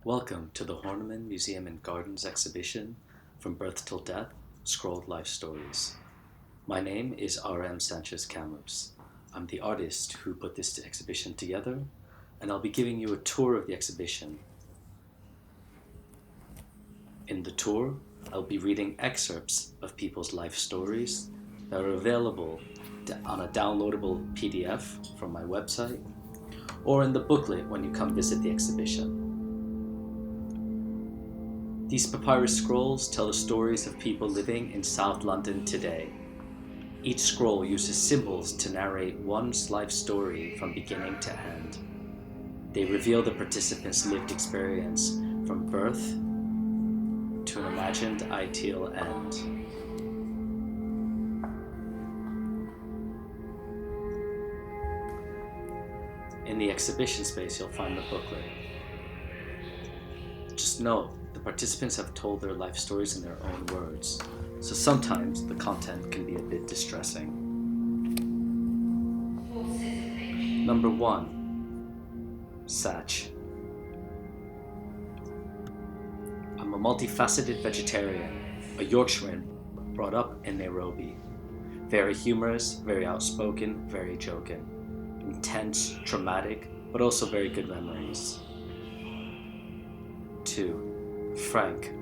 Welcome to the Horniman Museum Gardens exhibition, From Birth Till Death, Scrolled Life Stories. My name is R.M. Sánchez-Camus. I'm the artist who put this exhibition together, and I'll be giving you a tour of the exhibition. In the tour, I'll be reading excerpts of people's life stories that are available on a downloadable PDF from my website, or in the booklet when you come visit the exhibition. These papyrus scrolls tell the stories of people living in South London today. Each scroll uses symbols to narrate one's life story from beginning to end. They reveal the participants' lived experience from birth to an imagined ideal end. In the exhibition space, you'll find the booklet. Just note, the participants have told their life stories in their own words, so sometimes the content can be a bit distressing. Number 1. Sach. I'm a multifaceted vegetarian, a Yorkshireman brought up in Nairobi. Very humorous, very outspoken, very joking. Intense, traumatic, but also very good memories. 2. Frank.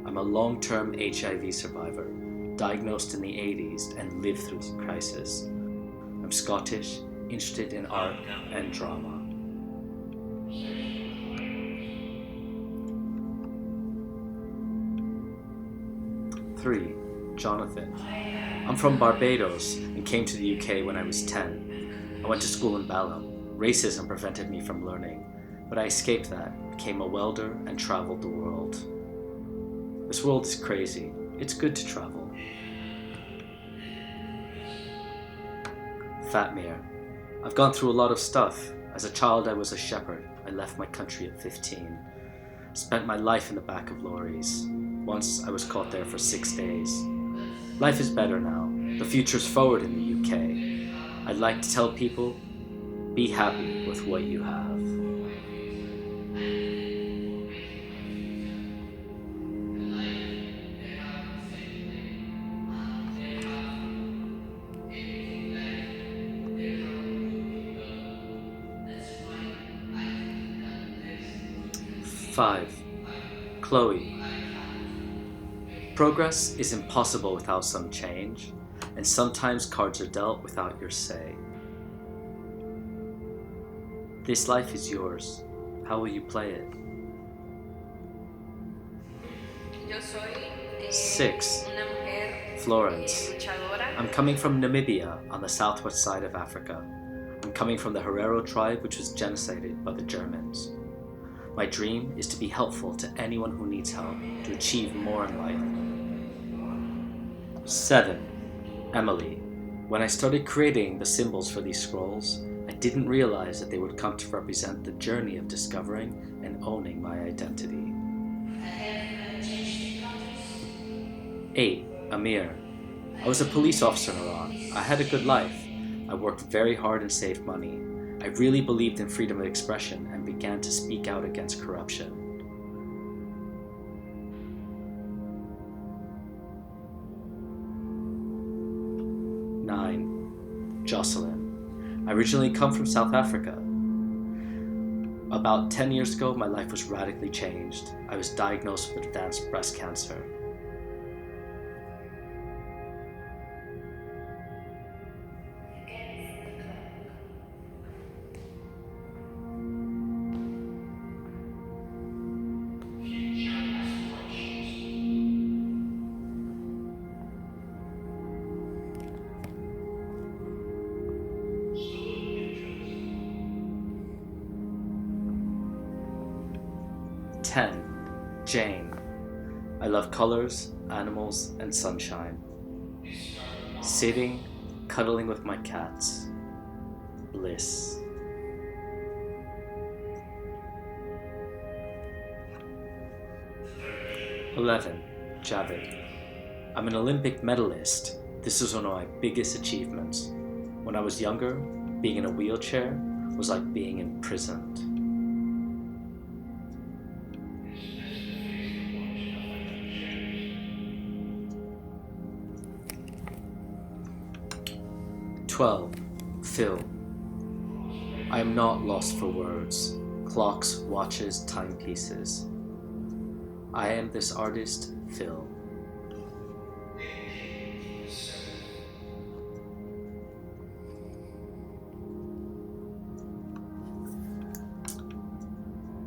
I'm a long-term HIV survivor, diagnosed in the 80s and lived through the crisis. I'm Scottish, interested in art and drama. 3. Jonathan. I'm from Barbados and came to the UK when I was 10. I went to school in Balham. Racism prevented me from learning, but I escaped that, became a welder, and traveled the world. This world is crazy. It's good to travel. Fatmir. I've gone through a lot of stuff. As a child, I was a shepherd. I left my country at 15. Spent my life in the back of lorries. Once I was caught there for 6 days. Life is better now. The future's forward in the UK. I'd like to tell people, be happy with what you have. Five. Chloe. Progress is impossible without some change, and sometimes cards are dealt without your say. This life is yours. How will you play it? 6. Florence. I'm coming from Namibia on the southwest side of Africa. I'm coming from the Herero tribe, which was genocided by the Germans. My dream is to be helpful to anyone who needs help to achieve more in life. 7. Emily. When I started creating the symbols for these scrolls, I didn't realize that they would come to represent the journey of discovering and owning my identity. 8. Amir. I was a police officer in Iran. I had a good life. I worked very hard and saved money. I really believed in freedom of expression and began to speak out against corruption. 9. Jocelyn. I originally come from South Africa. About 10 years ago, my life was radically changed. I was diagnosed with advanced breast cancer. 10. Jane. I love colors, animals, and sunshine. Sitting, cuddling with my cats. Bliss. 11. Judith. I'm an Olympic medalist. This is one of my biggest achievements. When I was younger, being in a wheelchair was like being imprisoned. 12. Phil. I am not lost for words, clocks, watches, timepieces. I am this artist, Phil.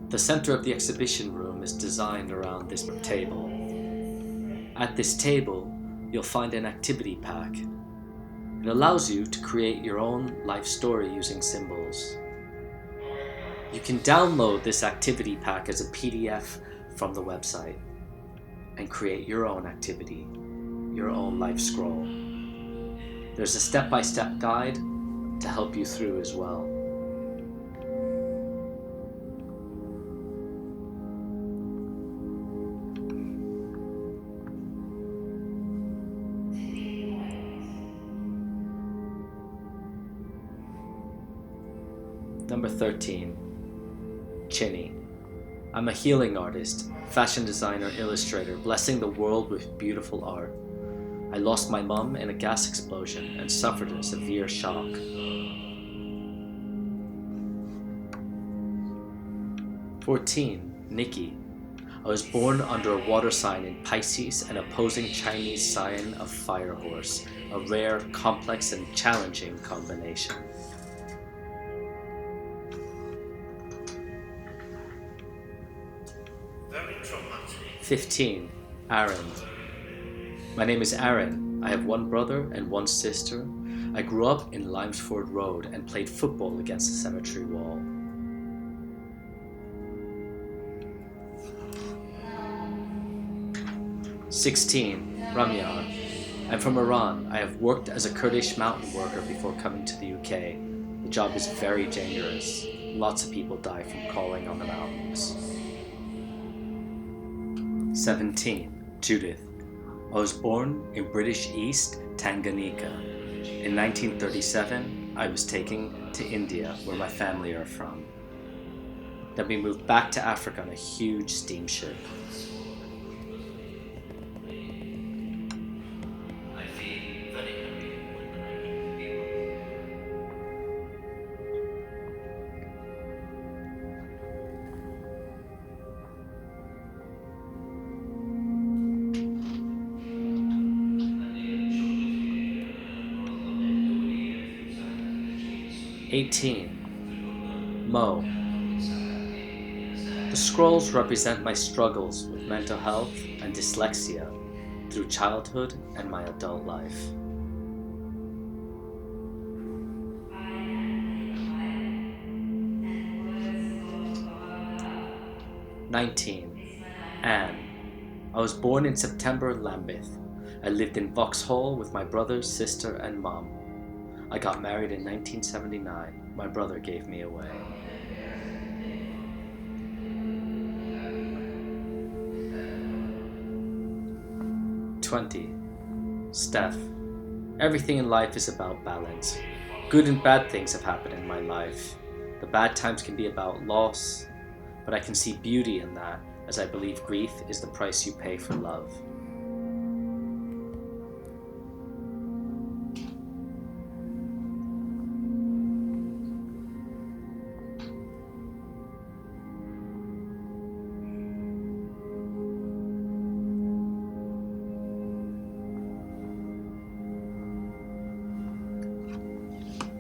The center of the exhibition room is designed around this table. At this table, you'll find an activity pack. It allows you to create your own life story using symbols. You can download this activity pack as a PDF from the website and create your own activity, your own life scroll. There's a step-by-step guide to help you through as well. Number 13. Chinny. I'm a healing artist, fashion designer, illustrator, blessing the world with beautiful art. I lost my mum in a gas explosion and suffered a severe shock. 14. Nikki. I was born under a water sign in Pisces, an opposing Chinese sign of fire horse, a rare, complex, and challenging combination. 15. Aaron. My name is Aaron. I have one brother and one sister. I grew up in Limesford Road and played football against the cemetery wall. 16. Ramyan. I'm from Iran. I have worked as a Kurdish mountain worker before coming to the UK. The job is very dangerous. Lots of people die from crawling on the mountains. 17. Judith. I was born in British East Tanganyika. In 1937, I was taken to India, where my family are from. Then we moved back to Africa on a huge steamship. 18. Mo. The scrolls represent my struggles with mental health and dyslexia through childhood and my adult life. 19. Anne. I was born in September in Lambeth. I lived in Vauxhall with my brother, sister, and mom. I got married in 1979. My brother gave me away. 20. Steph. Everything in life is about balance. Good and bad things have happened in my life. The bad times can be about loss, but I can see beauty in that, as I believe grief is the price you pay for love.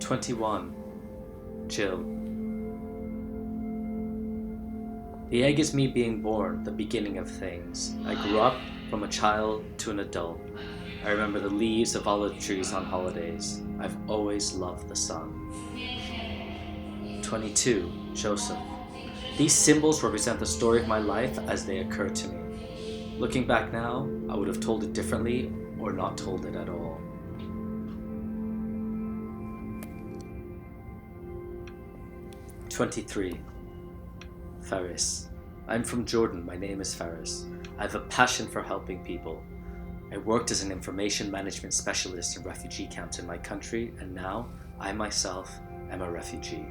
21. Jill. The egg is me being born, the beginning of things. I grew up from a child to an adult. I remember the leaves of olive trees on holidays. I've always loved the sun. 22. Joseph. These symbols represent the story of my life as they occur to me. Looking back now, I would have told it differently or not told it at all. 23. Faris. I'm from Jordan. My name is Faris. I have a passion for helping people. I worked as an information management specialist in refugee camps in my country, and now I myself am a refugee.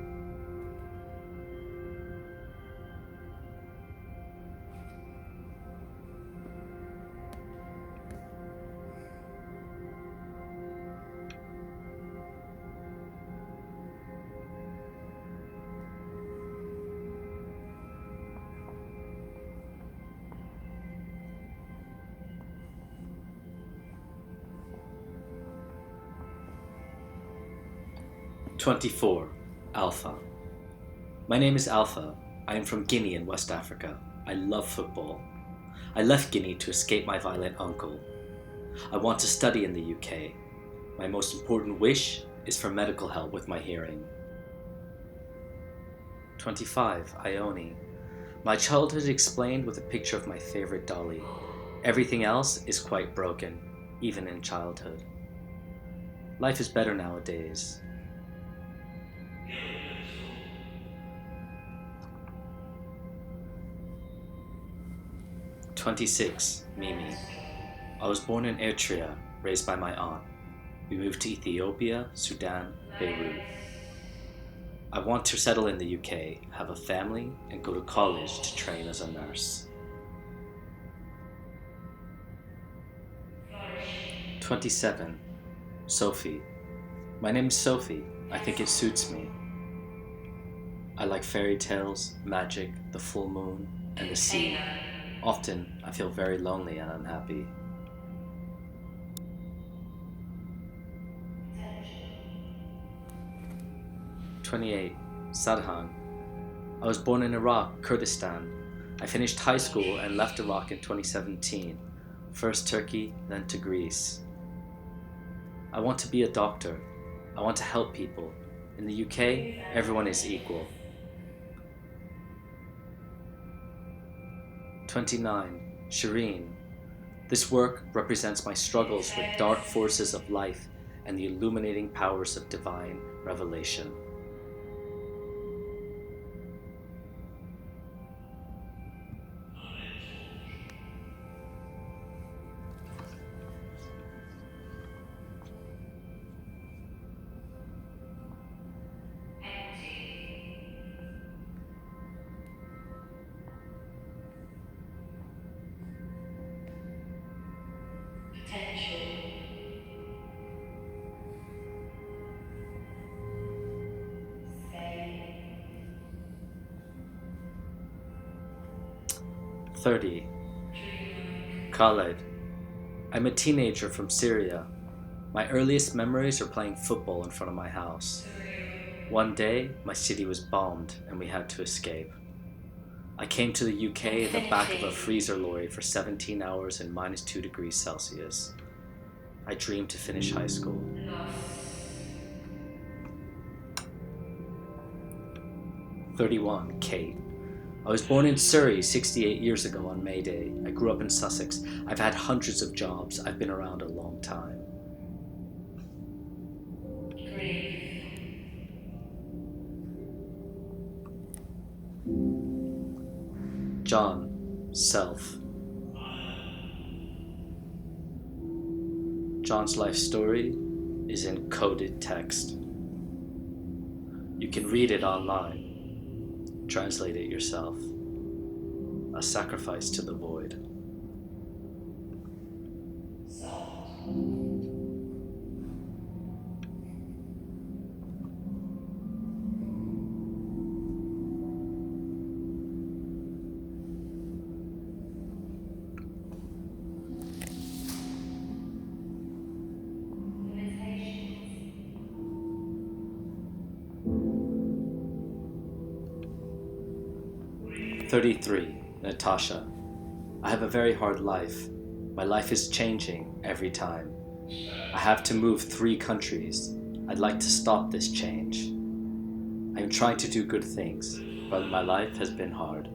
24. Alpha. My name is Alpha. I am from Guinea in West Africa. I love football. I left Guinea to escape my violent uncle. I want to study in the UK. My most important wish is for medical help with my hearing. 25. Ione. My childhood explained with a picture of my favorite dolly. Everything else is quite broken, even in childhood. Life is better nowadays. 26. Mimi. I was born in Eritrea, raised by my aunt. We moved to Ethiopia, Sudan, Beirut. I want to settle in the UK, have a family, and go to college to train as a nurse. 27. Sophie. My name is Sophie. I think it suits me. I like fairy tales, magic, the full moon, and the sea. Often, I feel very lonely and unhappy. 28. Sadhan. I was born in Iraq, Kurdistan. I finished high school and left Iraq in 2017. First Turkey, then to Greece. I want to be a doctor. I want to help people. In the UK, everyone is equal. 29. Shireen. This work represents my struggles with dark forces of life and the illuminating powers of divine revelation. Potential. 30. Khaled. I'm a teenager from Syria. My earliest memories are playing football in front of my house. One day, my city was bombed and we had to escape. I came to the UK in the back of a freezer lorry for 17 hours in -2 degrees Celsius. I dreamed to finish high school. 31. Kate. I was born in Surrey 68 years ago on May Day. I grew up in Sussex. I've had hundreds of jobs. I've been around a long time. John. Self. John's life story is in coded text. You can read it online. Translate it yourself. A sacrifice to the void. Limitations. 33. Natasha. I have a very hard life. My life is changing every time. I have to move 3 countries. I'd like to stop this change. I am trying to do good things, but my life has been hard.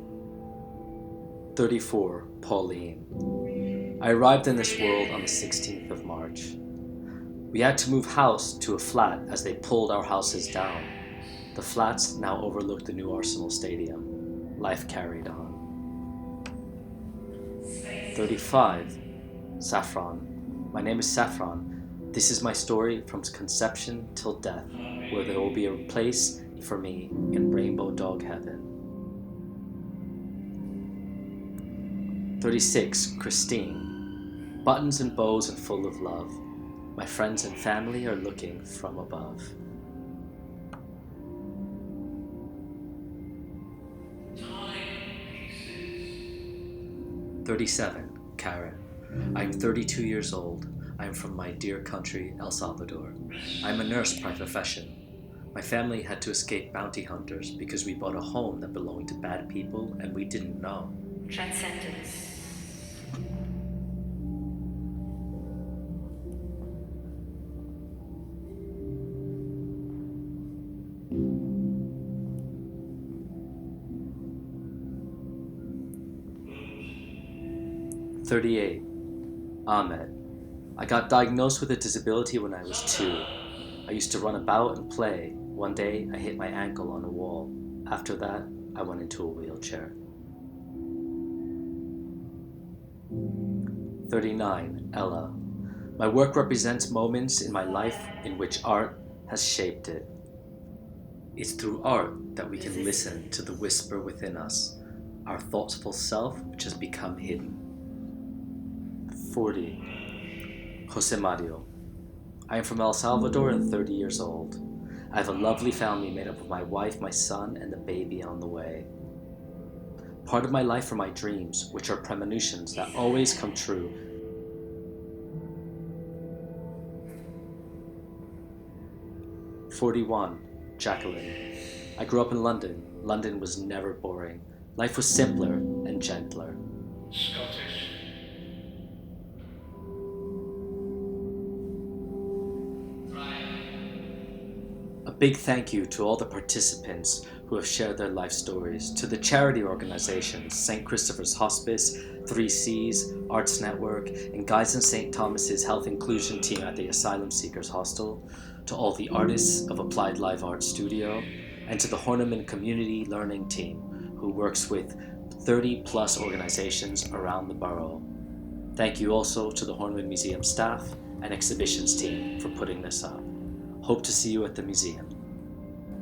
34. Pauline. I arrived in this world on the 16th of March. We had to move house to a flat as they pulled our houses down. The flats now overlook the new Arsenal Stadium. Life carried on. 35. Saffron. My name is Saffron. This is my story from conception till death, where there will be a place for me in Rainbow Dog Heaven. 36. Christine. Buttons and bows and full of love. My friends and family are looking from above. 37. Karen. I am 32 years old. I am from my dear country, El Salvador. I am a nurse by profession. My family had to escape bounty hunters because we bought a home that belonged to bad people and we didn't know. Transcendence. 38. Ahmed. I got diagnosed with a disability when I was 2. I used to run about and play. One day, I hit my ankle on a wall. After that, I went into a wheelchair. 39. Ella. My work represents moments in my life in which art has shaped it. It's through art that we can listen to the whisper within us, our thoughtful self which has become hidden. 40. Jose Mario. I am from El Salvador and 30 years old. I have a lovely family made up of my wife, my son, and the baby on the way. Part of my life are my dreams, which are premonitions that always come true. "41. Jacqueline. I grew up in London. London was never boring. Life was simpler and gentler. Scottish. A big thank you to all the participants who have shared their life stories, to the charity organizations St. Christopher's Hospice, 3Cs, Arts Network, and Guys in St. Thomas's Health Inclusion team at the Asylum Seekers Hostel, to all the artists of Applied Live Art Studio, and to the Horniman Community Learning Team, who works with 30 plus organizations around the borough. Thank you also to the Horniman Museum staff and exhibitions team for putting this up. Hope to see you at the museum.